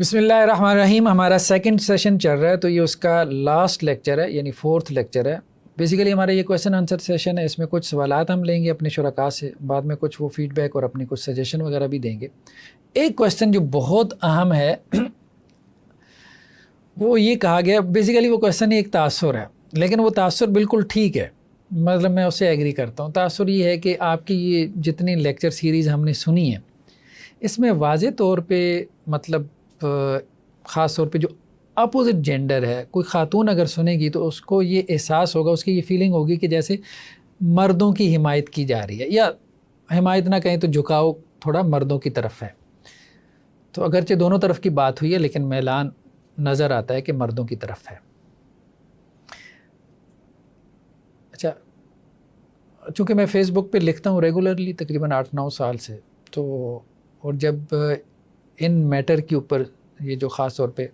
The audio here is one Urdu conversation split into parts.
بسم اللہ الرحمن الرحیم. ہمارا سیکنڈ سیشن چل رہا ہے تو یہ اس کا لاسٹ لیکچر ہے، یعنی فورتھ لیکچر ہے. بیسیکلی ہمارا یہ کویشچن آنسر سیشن ہے. اس میں کچھ سوالات ہم لیں گے اپنے شرکاء سے، بعد میں کچھ وہ فیڈ بیک اور اپنی کچھ سجیشن وغیرہ بھی دیں گے. ایک کویشچن جو بہت اہم ہے وہ یہ کہا گیا، بیسیکلی وہ کویشچن ایک تاثر ہے، لیکن وہ تاثر بالکل ٹھیک ہے، مطلب میں اسے ایگری کرتا ہوں. تاثر یہ ہے کہ آپ کی یہ جتنی لیکچر سیریز ہم نے سنی ہے اس میں واضح طور پہ مطلب خاص طور پہ جو اپوزٹ جینڈر ہے، کوئی خاتون اگر سنے گی تو اس کو یہ احساس ہوگا، اس کی یہ فیلنگ ہوگی کہ جیسے مردوں کی حمایت کی جا رہی ہے، یا حمایت نہ کہیں تو جھکاؤ تھوڑا مردوں کی طرف ہے. تو اگرچہ دونوں طرف کی بات ہوئی ہے لیکن میلان نظر آتا ہے کہ مردوں کی طرف ہے. اچھا، چونکہ میں فیس بک پہ لکھتا ہوں ریگولرلی تقریباً 8-9 سال سے، تو اور جب ان میٹر کے اوپر یہ جو خاص طور پہ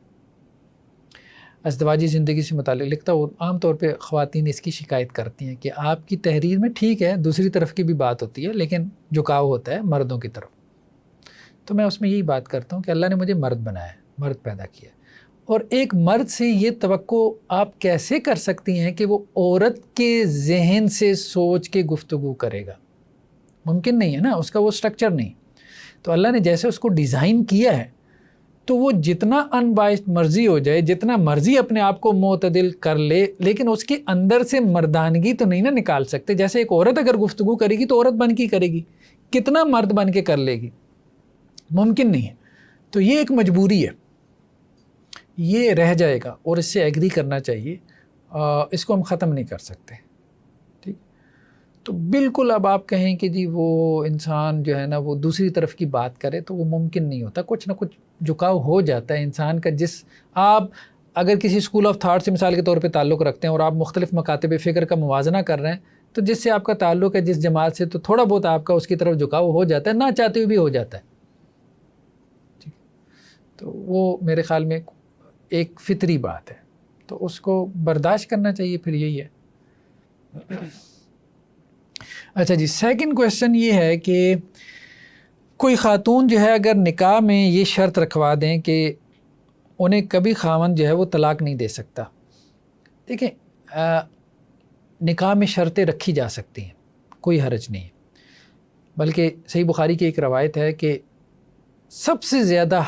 ازدواجی زندگی سے متعلق لکھتا ہوں، عام طور پہ خواتین اس کی شکایت کرتی ہیں کہ آپ کی تحریر میں ٹھیک ہے دوسری طرف کی بھی بات ہوتی ہے لیکن جھکاؤ ہوتا ہے مردوں کی طرف. تو میں اس میں یہی بات کرتا ہوں کہ اللہ نے مجھے مرد بنایا ہے، مرد پیدا کیا ہے، اور ایک مرد سے یہ توقع آپ کیسے کر سکتی ہیں کہ وہ عورت کے ذہن سے سوچ کے گفتگو کرے گا؟ ممکن نہیں ہے نا، اس کا وہ سٹرکچر نہیں. تو اللہ نے جیسے اس کو ڈیزائن کیا ہے تو وہ جتنا ان بائسڈ مرضی ہو جائے، جتنا مرضی اپنے آپ کو معتدل کر لے، لیکن اس کے اندر سے مردانگی تو نہیں نا نکال سکتے. جیسے ایک عورت اگر گفتگو کرے گی تو عورت بن کے کرے گی، کتنا مرد بن کے کر لے گی؟ ممکن نہیں ہے. تو یہ ایک مجبوری ہے، یہ رہ جائے گا اور اس سے ایگری کرنا چاہیے، اس کو ہم ختم نہیں کر سکتے. ٹھیک، تو بالکل اب آپ کہیں کہ جی وہ انسان جو ہے نا وہ دوسری طرف کی بات کرے تو وہ ممکن نہیں ہوتا. کچھ نہ کچھ جھکاؤ ہو جاتا ہے انسان کا. جس آپ اگر کسی اسکول آف تھاٹ سے مثال کے طور پہ تعلق رکھتے ہیں اور آپ مختلف مکاتب فکر کا موازنہ کر رہے ہیں، تو جس سے آپ کا تعلق ہے جس جماعت سے، تو تھوڑا بہت آپ کا اس کی طرف جھکاؤ ہو جاتا ہے، نہ چاہتے ہوئے بھی ہو جاتا ہے. ٹھیک، تو وہ میرے خیال میں ایک فطری بات ہے، تو اس کو برداشت کرنا چاہیے. پھر یہی ہے. اچھا جی، سیکنڈ کویشچن یہ ہے کہ کوئی خاتون جو ہے اگر نکاح میں یہ شرط رکھوا دیں کہ انہیں کبھی خاوند جو ہے وہ طلاق نہیں دے سکتا. دیکھیں، نکاح میں شرطیں رکھی جا سکتی ہیں، کوئی حرج نہیں ہے. بلکہ صحیح بخاری کی ایک روایت ہے کہ سب سے زیادہ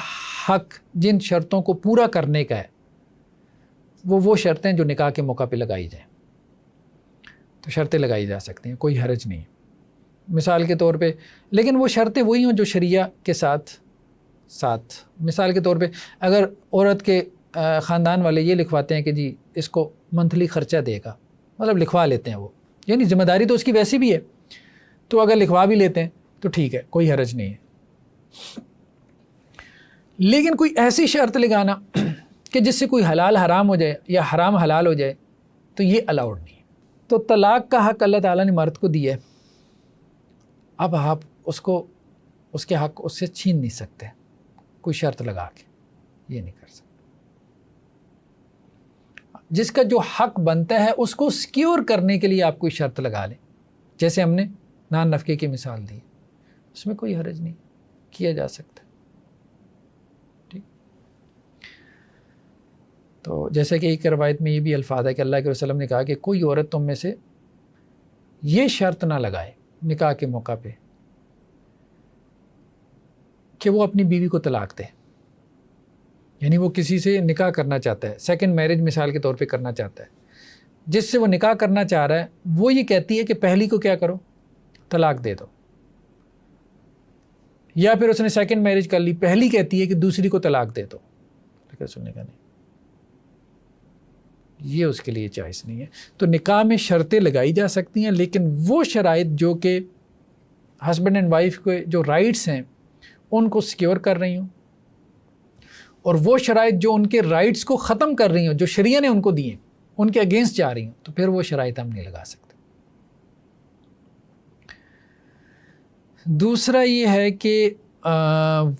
حق جن شرطوں کو پورا کرنے کا ہے وہ شرطیں جو نکاح کے موقع پہ لگائی جائیں. تو شرطیں لگائی جا سکتی ہیں، کوئی حرج نہیں. مثال کے طور پہ، لیکن وہ شرطیں وہی ہوں جو شریعہ کے ساتھ. مثال کے طور پہ اگر عورت کے خاندان والے یہ لکھواتے ہیں کہ جی اس کو منتھلی خرچہ دے گا، مطلب لکھوا لیتے ہیں وہ، یعنی ذمہ داری تو اس کی ویسی بھی ہے، تو اگر لکھوا بھی لیتے ہیں تو ٹھیک ہے، کوئی حرج نہیں ہے. لیکن کوئی ایسی شرط لگانا کہ جس سے کوئی حلال حرام ہو جائے یا حرام حلال ہو جائے، تو یہ الاؤڈ نہیں ہے. تو طلاق کا حق اللہ تعالیٰ نے مرد کو دیا ہے. اب آپ اس کے حق اس سے چھین نہیں سکتے کوئی شرط لگا کے، یہ نہیں کر سکتے. جس کا جو حق بنتا ہے اس کو سیکیور کرنے کے لیے آپ کوئی شرط لگا لیں، جیسے ہم نے نان نفقے کی مثال دی، اس میں کوئی حرج نہیں، کیا جا سکتا. ٹھیک، تو جیسے کہ ایک روایت میں یہ بھی الفاظ ہے کہ اللہ کے وسلم نے کہا کہ کوئی عورت تم میں سے یہ شرط نہ لگائے نکاح کے موقع پہ کہ وہ اپنی بیوی کو طلاق دے. یعنی وہ کسی سے نکاح کرنا چاہتا ہے، سیکنڈ میرج مثال کے طور پہ کرنا چاہتا ہے، جس سے وہ نکاح کرنا چاہ رہا ہے وہ یہ کہتی ہے کہ پہلی کو کیا کرو، طلاق دے دو. یا پھر اس نے سیکنڈ میرج کر لی، پہلی کہتی ہے کہ دوسری کو طلاق دے دو، لیکن سننے کا نہیں، یہ اس کے لیے چوائس نہیں ہے. تو نکاح میں شرطیں لگائی جا سکتی ہیں، لیکن وہ شرائط جو کہ ہسبینڈ اینڈ وائف کے جو رائٹس ہیں ان کو سیکیور کر رہی ہوں، اور وہ شرائط جو ان کے رائٹس کو ختم کر رہی ہوں، جو شریعہ نے ان کو دیے، ان کے اگینسٹ جا رہی ہوں، تو پھر وہ شرائط ہم نہیں لگا سکتے. دوسرا یہ ہے کہ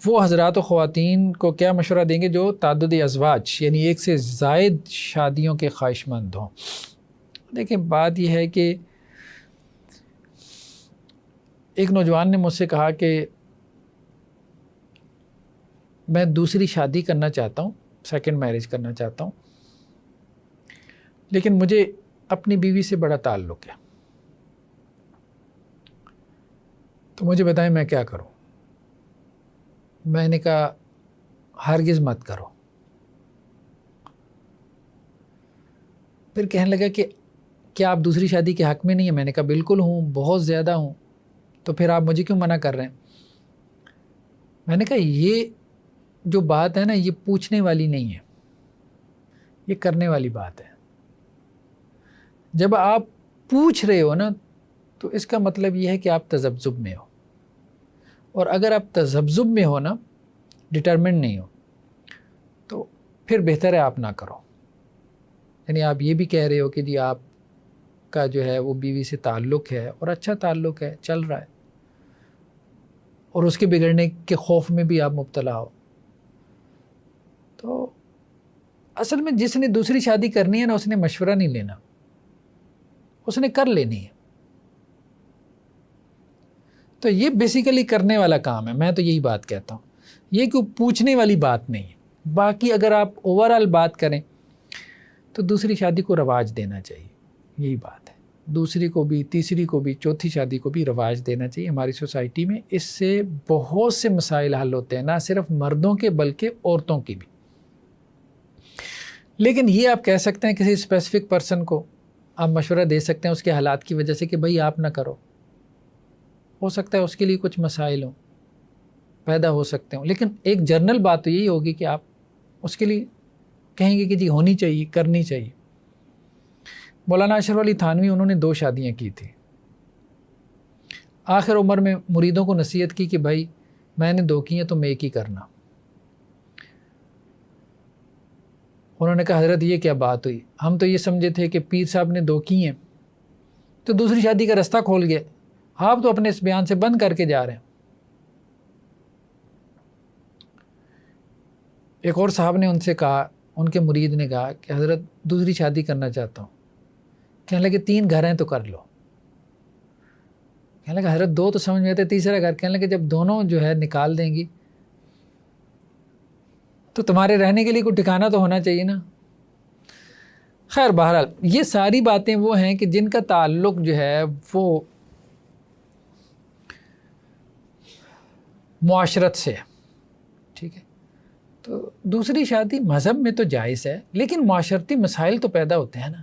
وہ حضرات و خواتین کو کیا مشورہ دیں گے جو تعدد ازواج یعنی ایک سے زائد شادیوں کے خواہش مند ہوں. دیکھیں، بات یہ ہے کہ ایک نوجوان نے مجھ سے کہا کہ میں دوسری شادی کرنا چاہتا ہوں، سیکنڈ میرج کرنا چاہتا ہوں، لیکن مجھے اپنی بیوی سے بڑا تعلق ہے، تو مجھے بتائیں میں کیا کروں؟ میں نے کہا ہرگز مت کرو۔ پھر کہنے لگا کہ کیا آپ دوسری شادی کے حق میں نہیں ہیں؟ میں نے کہا بالکل ہوں، بہت زیادہ ہوں، تو پھر آپ مجھے کیوں منع کر رہے ہیں؟ میں نے کہا یہ جو بات ہے نا، یہ پوچھنے والی نہیں ہے، یہ کرنے والی بات ہے۔ جب آپ پوچھ رہے ہو نا، تو اس کا مطلب یہ ہے کہ آپ تذبذب میں ہو، اور اگر آپ تذبذب میں ہو نا، ڈٹرمنٹ نہیں ہو، تو پھر بہتر ہے آپ نہ کرو۔ یعنی آپ یہ بھی کہہ رہے ہو کہ جی آپ کا جو ہے وہ بیوی سے تعلق ہے، اور اچھا تعلق ہے، چل رہا ہے، اور اس کے بگڑنے کے خوف میں بھی آپ مبتلا ہو، تو اصل میں جس نے دوسری شادی کرنی ہے نا، اس نے مشورہ نہیں لینا، اس نے کر لینی ہے۔ تو یہ بیسیکلی کرنے والا کام ہے، میں تو یہی بات کہتا ہوں، یہ کوئی پوچھنے والی بات نہیں ہے۔ باقی اگر آپ اوورآل بات کریں تو دوسری شادی کو رواج دینا چاہیے، یہی بات ہے۔ دوسری کو بھی، تیسری کو بھی، چوتھی شادی کو بھی رواج دینا چاہیے ہماری سوسائٹی میں۔ اس سے بہت سے مسائل حل ہوتے ہیں، نہ صرف مردوں کے بلکہ عورتوں کے بھی۔ لیکن یہ آپ کہہ سکتے ہیں کسی اسپیسیفک پرسن کو آپ مشورہ دے سکتے ہیں اس کے حالات کی وجہ سے کہ بھائی آپ نہ کرو، ہو سکتا ہے اس کے لیے کچھ مسائل ہوں، پیدا ہو سکتے ہوں، لیکن ایک جنرل بات تو یہی ہوگی کہ آپ اس کے لیے کہیں گے کہ جی ہونی چاہیے، کرنی چاہیے۔ مولانا اشرف علی تھانوی، انہوں نے 2 شادیاں کی تھی۔ آخر عمر میں مریدوں کو نصیحت کی کہ بھائی میں نے 2 کی ہیں، تم ایک ہی کرنا۔ انہوں نے کہا حضرت یہ کیا بات ہوئی؟ ہم تو یہ سمجھے تھے کہ پیر صاحب نے 2 کی ہیں تو دوسری شادی کا رستہ کھول گیا، آپ تو اپنے اس بیان سے بند کر کے جا رہے ہیں۔ ایک اور صاحب نے ان سے کہا، ان کے مرید نے کہا کہ حضرت دوسری شادی کرنا چاہتا ہوں۔ کہنے لگے 3 گھر ہیں تو کر لو۔ کہنے لگا حضرت 2 تو سمجھ میں آتے، تیسرا گھر؟ کہنے لگے جب دونوں جو ہے نکال دیں گی تو تمہارے رہنے کے لیے کوئی ٹھکانہ تو ہونا چاہیے نا۔ خیر بہرحال یہ ساری باتیں وہ ہیں کہ جن کا تعلق جو ہے وہ معاشرت سے ہے، ٹھیک ہے۔ تو دوسری شادی مذہب میں تو جائز ہے، لیکن معاشرتی مسائل تو پیدا ہوتے ہیں نا،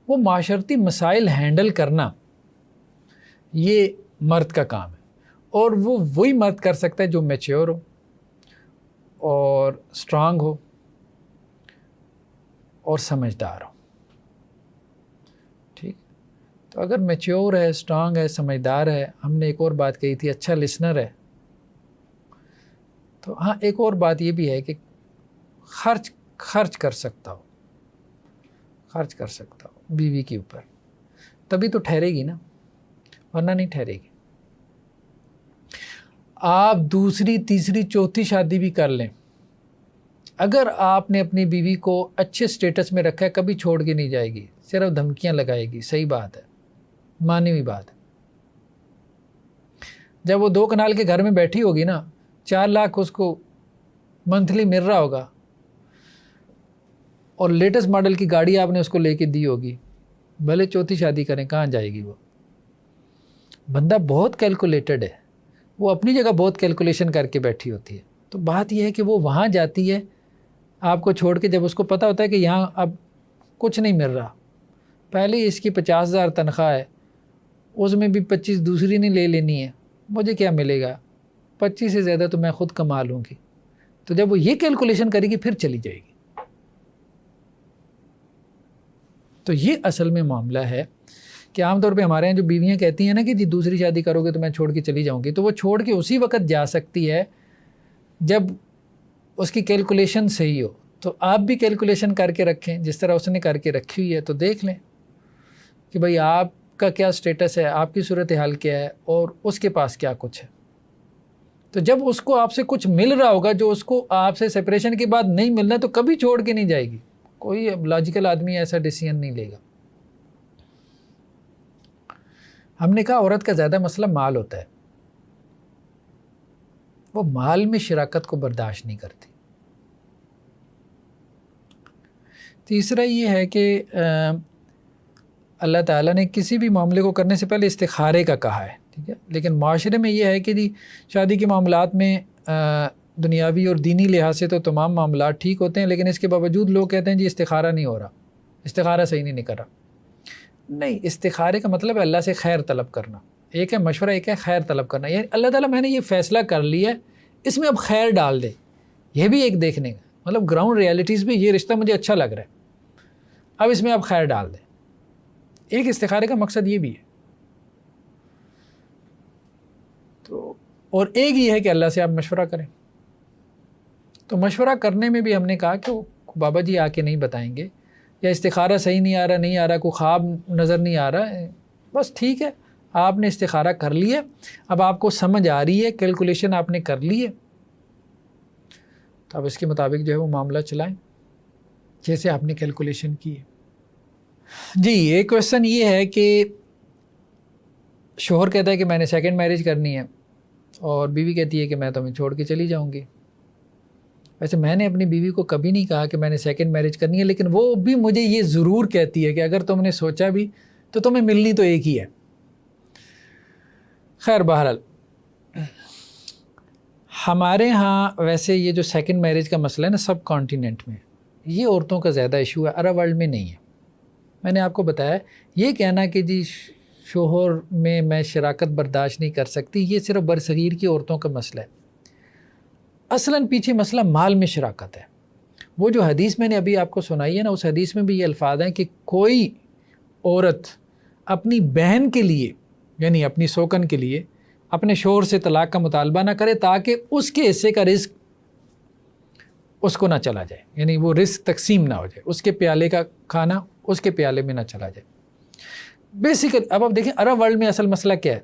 وہ معاشرتی مسائل ہینڈل کرنا یہ مرد کا کام ہے، اور وہ وہی مرد کر سکتا ہے جو میچیور ہو اور اسٹرانگ ہو اور سمجھدار ہو، ٹھیک۔ تو اگر میچیور ہے، اسٹرانگ ہے، سمجھدار ہے، ہم نے ایک اور بات کہی تھی اچھا لسنر ہے، تو ہاں ایک اور بات یہ بھی ہے کہ خرچ کر سکتا ہو بیوی کے اوپر، تبھی تو ٹھہرے گی نا، ورنہ نہیں ٹھہرے گی۔ آپ دوسری، تیسری، چوتھی شادی بھی کر لیں، اگر آپ نے اپنی بیوی کو اچھے سٹیٹس میں رکھا ہے کبھی چھوڑ کے نہیں جائے گی، صرف دھمکیاں لگائے گی، صحیح بات ہے، مانی ہوئی بات ہے۔ جب وہ 2 کنال کے گھر میں بیٹھی ہوگی نا، 4 لاکھ اس کو منتھلی مل رہا ہوگا، اور لیٹسٹ ماڈل کی گاڑی آپ نے اس کو لے کے دی ہوگی، بھلے چوتھی شادی کریں، کہاں جائے گی وہ؟ بندہ بہت کیلکولیٹڈ ہے، وہ اپنی جگہ بہت کیلکولیشن کر کے بیٹھی ہوتی ہے۔ تو بات یہ ہے کہ وہ وہاں جاتی ہے آپ کو چھوڑ کے، جب اس کو پتہ ہوتا ہے کہ یہاں اب کچھ نہیں مل رہا، پہلے اس کی 50,000 تنخواہ ہے، اس میں بھی 25 دوسری نے لے لینی ہے، مجھے کیا ملے گا؟ 25 سے زیادہ تو میں خود کما لوں گی۔ تو جب وہ یہ کیلکولیشن کرے گی پھر چلی جائے گی۔ تو یہ اصل میں معاملہ ہے کہ عام طور پہ ہمارے یہاں جو بیویاں کہتی ہیں نا کہ جی دوسری شادی کرو گے تو میں چھوڑ کے چلی جاؤں گی، تو وہ چھوڑ کے اسی وقت جا سکتی ہے جب اس کی کیلکولیشن صحیح ہو۔ تو آپ بھی کیلکولیشن کر کے رکھیں جس طرح اس نے کر کے رکھی ہوئی ہے، تو دیکھ لیں کہ بھئی آپ کا کیا سٹیٹس ہے، آپ کی صورتحال کیا ہے، اور اس کے پاس کیا کچھ ہے۔ تو جب اس کو آپ سے کچھ مل رہا ہوگا جو اس کو آپ سے سپریشن کے بعد نہیں ملنا، تو کبھی چھوڑ کے نہیں جائے گی۔ کوئی لاجیکل آدمی ایسا ڈیسیژن نہیں لے گا۔ ہم نے کہا عورت کا زیادہ مسئلہ مال ہوتا ہے، وہ مال میں شراکت کو برداشت نہیں کرتی۔ تیسرا یہ ہے کہ اللہ تعالیٰ نے کسی بھی معاملے کو کرنے سے پہلے استخارے کا کہا ہے، ٹھیک ہے، لیکن معاشرے میں یہ ہے کہ جی شادی کے معاملات میں دنیاوی اور دینی لحاظ سے تو تمام معاملات ٹھیک ہوتے ہیں، لیکن اس کے باوجود لوگ کہتے ہیں جی استخارہ نہیں ہو رہا، استخارہ صحیح نہیں کر رہا۔ نہیں، استخارے کا مطلب ہے اللہ سے خیر طلب کرنا، ایک ہے مشورہ، ایک ہے خیر طلب کرنا، یعنی اللہ تعالیٰ میں نے یہ فیصلہ کر لیا ہے، اس میں اب خیر ڈال دے، یہ بھی ایک دیکھنے کا مطلب گراؤنڈ ریالٹیز بھی یہ رشتہ مجھے اچھا لگ رہا ہے، اب اس میں اب خیر ڈال دے۔ ایک استخارے کا مقصد یہ بھی ہے، تو اور ایک یہ ہے کہ اللہ سے آپ مشورہ کریں۔ تو مشورہ کرنے میں بھی ہم نے کہا کہ بابا جی آ کے نہیں بتائیں گے، یا استخارہ صحیح نہیں آ رہا، کوئی خواب نظر نہیں آ رہا، بس ٹھیک ہے، آپ نے استخارہ کر لیا، اب آپ کو سمجھ آ رہی ہے، کیلکولیشن آپ نے کر لی ہے، تو اب اس کے مطابق جو ہے وہ معاملہ چلائیں جیسے آپ نے کیلکولیشن کی ہے۔ جی ایک کویسچن یہ ہے کہ شوہر کہتا ہے کہ میں نے سیکنڈ میرج کرنی ہے، اور بیوی کہتی ہے کہ میں تمہیں چھوڑ کے چلی جاؤں گی۔ ویسے میں نے اپنی بیوی کو کبھی نہیں کہا کہ میں نے سیکنڈ میرج کرنی ہے، لیکن وہ بھی مجھے یہ ضرور کہتی ہے کہ اگر تم نے سوچا بھی تو تمہیں ملنی تو ایک ہی ہے۔ خیر بہرحال ہمارے ہاں ویسے یہ جو سیکنڈ میرج کا مسئلہ ہے نا سب کانٹیننٹ میں، یہ عورتوں کا زیادہ ایشو ہے، عرب ورلڈ میں نہیں ہے۔ میں نے آپ کو بتایا یہ کہنا کہ جی شوہر میں شراکت برداشت نہیں کر سکتی، یہ صرف برصغیر کی عورتوں کا مسئلہ ہے۔ اصلاً پیچھے مسئلہ مال میں شراکت ہے۔ وہ جو حدیث میں نے ابھی آپ کو سنائی ہے نا، اس حدیث میں بھی یہ الفاظ ہیں کہ کوئی عورت اپنی بہن کے لیے یعنی اپنی سوکن کے لیے اپنے شوہر سے طلاق کا مطالبہ نہ کرے تاکہ اس کے حصے کا رزق اس کو نہ چلا جائے، یعنی وہ رزق تقسیم نہ ہو جائے، اس کے پیالے کا کھانا اس کے پیالے میں نہ چلا جائے۔ بیسیکلی اب آپ دیکھیں عرب ورلڈ میں اصل مسئلہ کیا ہے،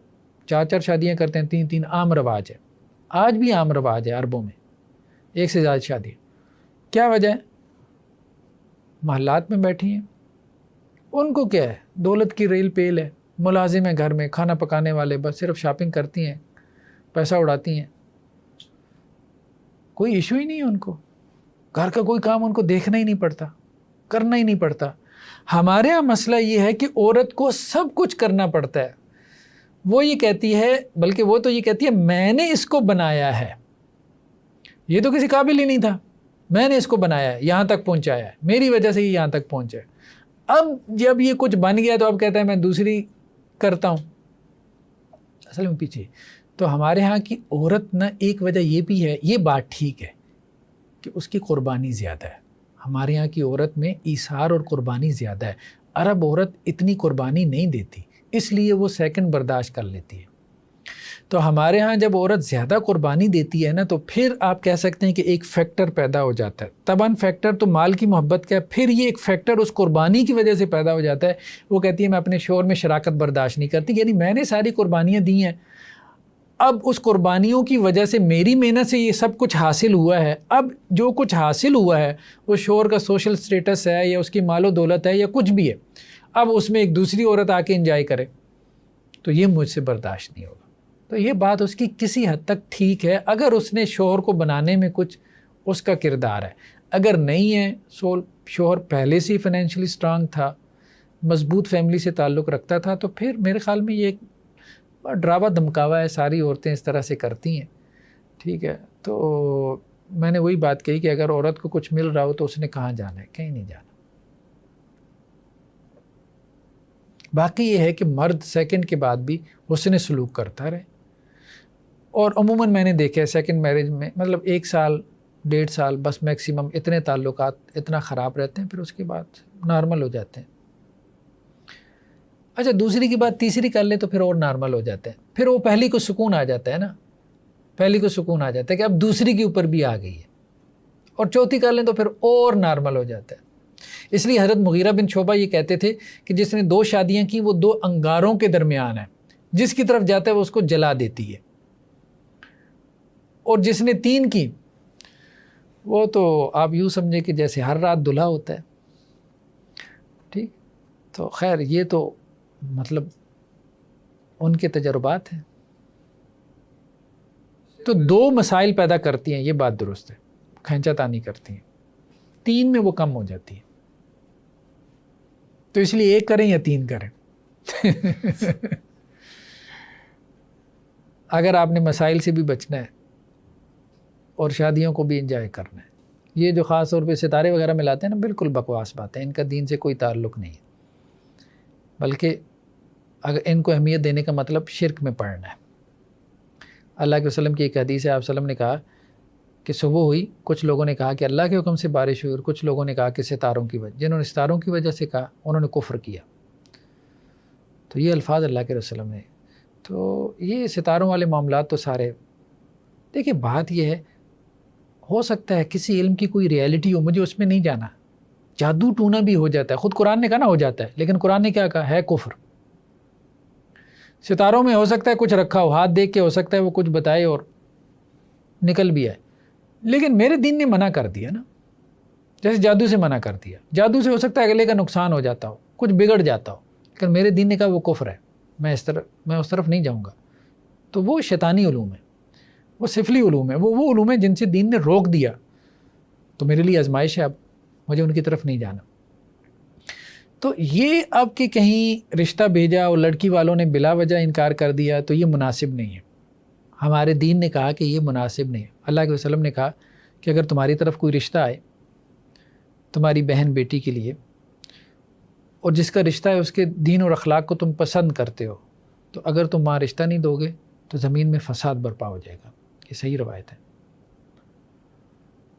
4 شادیاں کرتے ہیں، 3 عام رواج ہے، آج بھی عام رواج ہے عربوں میں، 1 سے زیادہ شادی۔ کیا وجہ ہے؟ محلات میں بیٹھی ہیں، ان کو کیا ہے، دولت کی ریل پیل ہے، ملازم ہیں گھر میں، کھانا پکانے والے، بس صرف شاپنگ کرتی ہیں، پیسہ اڑاتی ہیں، کوئی ایشو ہی نہیں ہے ان کو، گھر کا کوئی کام ان کو دیکھنا ہی نہیں پڑتا، کرنا ہی نہیں پڑتا۔ ہمارے یہاں مسئلہ یہ ہے کہ عورت کو سب کچھ کرنا پڑتا ہے، وہ یہ کہتی ہے، بلکہ وہ تو یہ کہتی ہے میں نے اس کو بنایا ہے، یہ تو کسی قابل ہی نہیں تھا، میں نے اس کو بنایا ہے، یہاں تک پہنچایا ہے، میری وجہ سے یہ یہاں تک پہنچا ہے۔ اب جب یہ کچھ بن گیا تو اب کہتا ہے میں دوسری کرتا ہوں، اصل میں پیچھے۔ تو ہمارے ہاں کی عورت نہ ایک وجہ یہ بھی ہے، یہ بات ٹھیک ہے کہ اس کی قربانی زیادہ ہے، ہمارے ہاں کی عورت میں ایثار اور قربانی زیادہ ہے، عرب عورت اتنی قربانی نہیں دیتی، اس لیے وہ سیکنڈ برداشت کر لیتی ہے۔ تو ہمارے ہاں جب عورت زیادہ قربانی دیتی ہے نا تو پھر آپ کہہ سکتے ہیں کہ ایک فیکٹر پیدا ہو جاتا ہے، طبعاً فیکٹر تو مال کی محبت کا ہے، پھر یہ ایک فیکٹر اس قربانی کی وجہ سے پیدا ہو جاتا ہے، وہ کہتی ہے میں اپنے شوہر میں شراکت برداشت نہیں کرتی، یعنی میں نے ساری قربانیاں دی ہیں، اب اس قربانیوں کی وجہ سے میری محنت سے یہ سب کچھ حاصل ہوا ہے، اب جو کچھ حاصل ہوا ہے وہ شوہر کا سوشل سٹیٹس ہے یا اس کی مال و دولت ہے یا کچھ بھی ہے، اب اس میں ایک دوسری عورت آ کے انجوائے کرے تو یہ مجھ سے برداشت نہیں ہوگا۔ تو یہ بات اس کی کسی حد تک ٹھیک ہے اگر اس نے شوہر کو بنانے میں کچھ اس کا کردار ہے، اگر نہیں ہے، شوہر پہلے سے ہی فائنینشلی سٹرانگ تھا، مضبوط فیملی سے تعلق رکھتا تھا، تو پھر میرے خیال میں یہ ایک ڈراوا دھمکاوا ہے، ساری عورتیں اس طرح سے کرتی ہیں، ٹھیک ہے۔ تو میں نے وہی بات کہی کہ اگر عورت کو کچھ مل رہا ہو تو اس نے کہاں جانا ہے، کہیں نہیں جانا۔ باقی یہ ہے کہ مرد سیکنڈ کے بعد بھی حسن سلوک کرتا رہے، اور عموماً میں نے دیکھا ہے سیکنڈ میرج میں مطلب 1 سال 1.5 سال بس میکسیمم اتنے تعلقات اتنا خراب رہتے ہیں، پھر اس کے بعد نارمل ہو جاتے ہیں۔ اچھا دوسری کی بات تیسری کر لیں تو پھر اور نارمل ہو جاتے ہیں، پھر وہ پہلی کو سکون آ جاتا ہے نا، پہلی کو سکون آ جاتا ہے کہ اب دوسری کے اوپر بھی آ گئی ہے، اور چوتھی کر لیں تو پھر اور نارمل ہو جاتا ہے۔ اس لیے حضرت مغیرہ بن شعبہ یہ کہتے تھے کہ جس نے 2 شادیاں کی وہ 2 انگاروں کے درمیان ہے، جس کی طرف جاتا ہے وہ اس کو جلا دیتی ہے، اور جس نے 3 کی وہ تو آپ یوں سمجھے کہ جیسے ہر رات دلہا ہوتا ہے، ٹھیک۔ تو خیر یہ تو مطلب ان کے تجربات ہیں، تو 2 مسائل پیدا کرتی ہیں، یہ بات درست ہے، کھینچا تانی کرتی ہیں، 3 میں وہ کم ہو جاتی ہے۔ تو اس لیے ایک کریں یا 3 کریں. اگر آپ نے مسائل سے بھی بچنا ہے اور شادیوں کو بھی انجوائے کرنا ہے. یہ جو خاص طور پہ ستارے وغیرہ ملاتے ہیں نا، بالکل بکواس بات ہے، ان کا دین سے کوئی تعلق نہیں ہے، بلکہ اگر ان کو اہمیت دینے کا مطلب شرک میں پڑنا ہے. اللہ کے وسلم کی ایک حدیث ہے، آپ وسلم نے کہا کہ صبح ہوئی، کچھ لوگوں نے کہا کہ اللہ کے حکم سے بارش ہوئی، اور کچھ لوگوں نے کہا کہ ستاروں کی وجہ. جنہوں نے ستاروں کی وجہ سے کہا انہوں نے کفر کیا. تو یہ الفاظ اللہ کے رسول نے. تو یہ ستاروں والے معاملات تو سارے، دیکھیں بات یہ ہے، ہو سکتا ہے کسی علم کی کوئی ریئلٹی ہو، مجھے اس میں نہیں جانا. جادو ٹونا بھی ہو جاتا ہے، خود قرآن نے کہا نا ہو جاتا ہے، لیکن قرآن نے کیا کہا ہے؟ کفر. ستاروں میں ہو سکتا ہے کچھ رکھا ہو، ہاتھ دیکھ کے ہو سکتا ہے وہ کچھ بتائے اور نکل بھی آئے، لیکن میرے دین نے منع کر دیا نا، جیسے جادو سے منع کر دیا. جادو سے ہو سکتا ہے اگلے کا نقصان ہو جاتا ہو، کچھ بگڑ جاتا ہو، لیکن میرے دین نے کہا وہ کفر ہے، میں اس طرف نہیں جاؤں گا. تو وہ شیطانی علوم ہے، وہ سفلی علوم ہے، وہ علوم ہے جن سے دین نے روک دیا. تو میرے لیے آزمائش ہے، اب مجھے ان کی طرف نہیں جانا. تو یہ اب کہ کہیں رشتہ بھیجا اور لڑکی والوں نے بلا وجہ انکار کر دیا تو یہ مناسب نہیں ہے. ہمارے دین نے کہا کہ یہ مناسب نہیں ہے. اللہ کے وسلم نے کہا کہ اگر تمہاری طرف کوئی رشتہ آئے تمہاری بہن بیٹی کے لیے، اور جس کا رشتہ ہے اس کے دین اور اخلاق کو تم پسند کرتے ہو، تو اگر تم وہاں رشتہ نہیں دو گے تو زمین میں فساد برپا ہو جائے گا. یہ صحیح روایت ہے،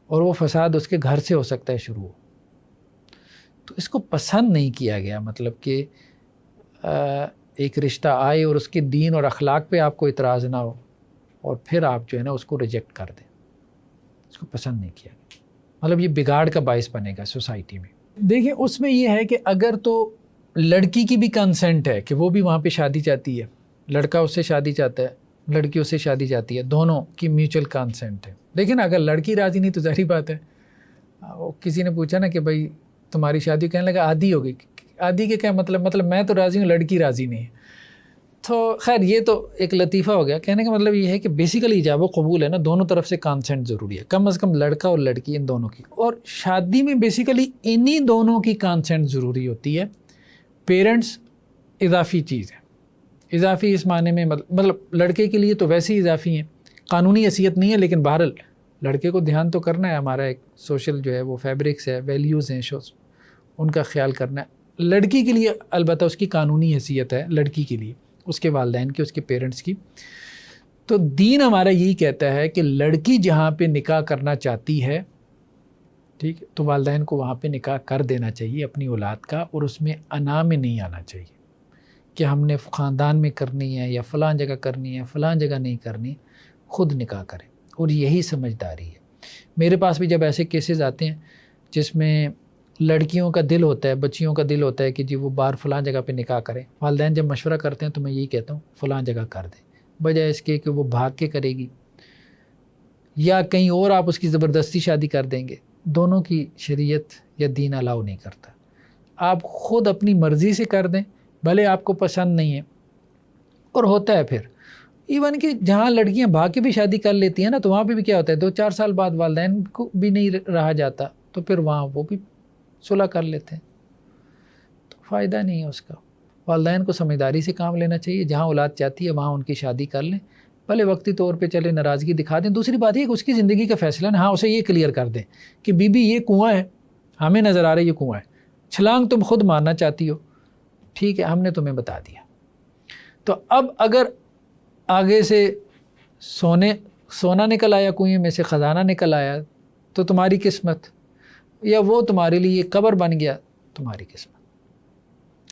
اور وہ فساد اس کے گھر سے ہو سکتا ہے شروع. تو اس کو پسند نہیں کیا گیا، مطلب کہ ایک رشتہ آئے اور اس کے دین اور اخلاق پہ آپ کو اعتراض نہ ہو اور پھر آپ جو ہے نا اس کو ریجیکٹ کر دیں. اس کو پسند نہیں کیا گیا، مطلب یہ بگاڑ کا باعث بنے گا سوسائٹی میں. دیکھیں اس میں یہ ہے کہ اگر تو لڑکی کی بھی کنسنٹ ہے کہ وہ بھی وہاں پہ شادی چاہتی ہے، لڑکا اس سے شادی چاہتا ہے، لڑکی اس سے شادی چاہتی ہے، دونوں کی میوچل کنسنٹ ہے. لیکن اگر لڑکی راضی نہیں تو ظاہری بات ہے. کسی نے پوچھا نا کہ بھائی تمہاری شادی، کہنے لگا آدھی ہو گئی. آدھی کے کیا مطلب میں تو راضی ہوں، لڑکی راضی نہیں ہے. تو خیر یہ تو ایک لطیفہ ہو گیا. کہنے کا مطلب یہ ہے کہ بیسیکلی ایجاب و قبول ہے نا، دونوں طرف سے کانسنٹ ضروری ہے، کم از کم لڑکا اور لڑکی ان دونوں کی. اور شادی میں بیسیکلی انہی دونوں کی کانسنٹ ضروری ہوتی ہے. پیرنٹس اضافی چیز ہے، اضافی اس معنی میں مطلب لڑکے کے لیے تو ویسے ہی اضافی ہیں، قانونی حیثیت نہیں ہے، لیکن بہرحال لڑکے کو دھیان تو کرنا ہے. ہمارا ایک سوشل جو ہے وہ فیبرکس ہے، ویلیوز ہیں، ان کا خیال کرنا ہے. لڑکی کے لیے البتہ اس کی قانونی حیثیت ہے، لڑکی کے لیے اس کے والدین کی، اس کے پیرنٹس کی. تو دین ہمارا یہی کہتا ہے کہ لڑکی جہاں پہ نکاح کرنا چاہتی ہے، ٹھیک ہے، تو والدین کو وہاں پہ نکاح کر دینا چاہیے اپنی اولاد کا، اور اس میں انا میں نہیں آنا چاہیے کہ ہم نے خاندان میں کرنی ہے یا فلاں جگہ کرنی ہے، فلاں جگہ نہیں کرنی. خود نکاح کریں، اور یہی سمجھداری ہے. میرے پاس بھی جب ایسے کیسز آتے ہیں جس میں لڑکیوں کا دل ہوتا ہے، بچیوں کا دل ہوتا ہے کہ جی وہ باہر فلاں جگہ پہ نکاح کریں، والدین جب مشورہ کرتے ہیں تو میں یہی کہتا ہوں فلاں جگہ کر دیں، بجائے اس کے کہ وہ بھاگ کے کرے گی یا کہیں اور آپ اس کی زبردستی شادی کر دیں گے. دونوں کی شریعت یا دین الاؤ نہیں کرتا. آپ خود اپنی مرضی سے کر دیں، بھلے آپ کو پسند نہیں ہے. اور ہوتا ہے پھر ایون کہ جہاں لڑکیاں بھاگ کے بھی شادی کر لیتی ہیں نا، تو وہاں پہ بھی کیا ہوتا ہے، 2-4 سال بعد والدین کو بھی نہیں رہا جاتا، تو پھر وہاں وہ بھی صلح کر لیتے ہیں. تو فائدہ نہیں ہے اس کا. والدین کو سمجھداری سے کام لینا چاہیے. جہاں اولاد چاہتی ہے وہاں ان کی شادی کر لیں، بھلے وقتی طور پہ چلے ناراضگی دکھا دیں. دوسری بات یہ کہ اس کی زندگی کا فیصلہ نا، ہاں اسے یہ کلیئر کر دیں کہ بی بی یہ کنواں ہے، ہمیں نظر آ رہا ہے یہ کنواں ہے، چھلانگ تم خود مارنا چاہتی ہو، ٹھیک ہے، ہم نے تمہیں بتا دیا. تو اب اگر آگے سے سونا نکل آیا، کنویں میں سے خزانہ نکل آیا، تو تمہاری قسمت، یا وہ تمہارے لیے قبر بن گیا، تمہاری قسمت.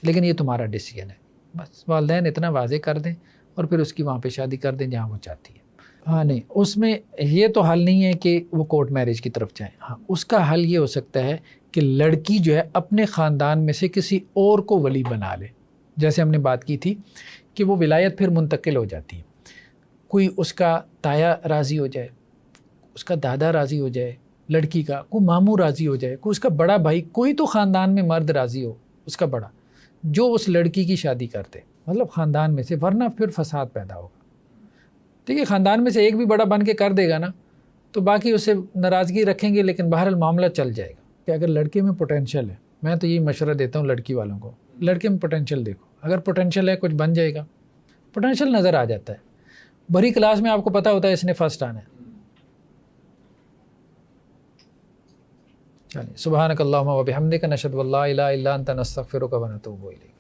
لیکن یہ تمہارا ڈیسیجن ہے. بس والدین اتنا واضح کر دیں اور پھر اس کی وہاں پہ شادی کر دیں جہاں وہ چاہتی ہے. ہاں نہیں، اس میں یہ تو حل نہیں ہے کہ وہ کورٹ میرج کی طرف جائیں. ہاں اس کا حل یہ ہو سکتا ہے کہ لڑکی جو ہے اپنے خاندان میں سے کسی اور کو ولی بنا لے. جیسے ہم نے بات کی تھی کہ وہ ولایت پھر منتقل ہو جاتی ہے. کوئی اس کا تایا راضی ہو جائے، اس کا دادا راضی ہو جائے لڑکی کا، کوئی ماموں راضی ہو جائے، کوئی اس کا بڑا بھائی، کوئی تو خاندان میں مرد راضی ہو اس کا بڑا، جو اس لڑکی کی شادی کرتے، مطلب خاندان میں سے، ورنہ پھر فساد پیدا ہوگا. ٹھیک ہے، خاندان میں سے ایک بھی بڑا بن کے کر دے گا نا تو باقی اس سے ناراضگی رکھیں گے، لیکن بہرحال معاملہ چل جائے گا. کہ اگر لڑکے میں پوٹینشیل ہے، میں تو یہی مشورہ دیتا ہوں لڑکی والوں کو لڑکے میں پوٹینشیل دیکھو، اگر پوٹینشیل ہے کچھ بن جائے گا، پوٹینشیل نظر آ جاتا ہے. بڑی کلاس میں آپ کو پتہ ہوتا ہے اس نے فرسٹ آنا ہے. چلیے، سبحانک اللہم و بحمدک، نشہد ان لا الہ الا انت، نستغفرک و نتوب الیک.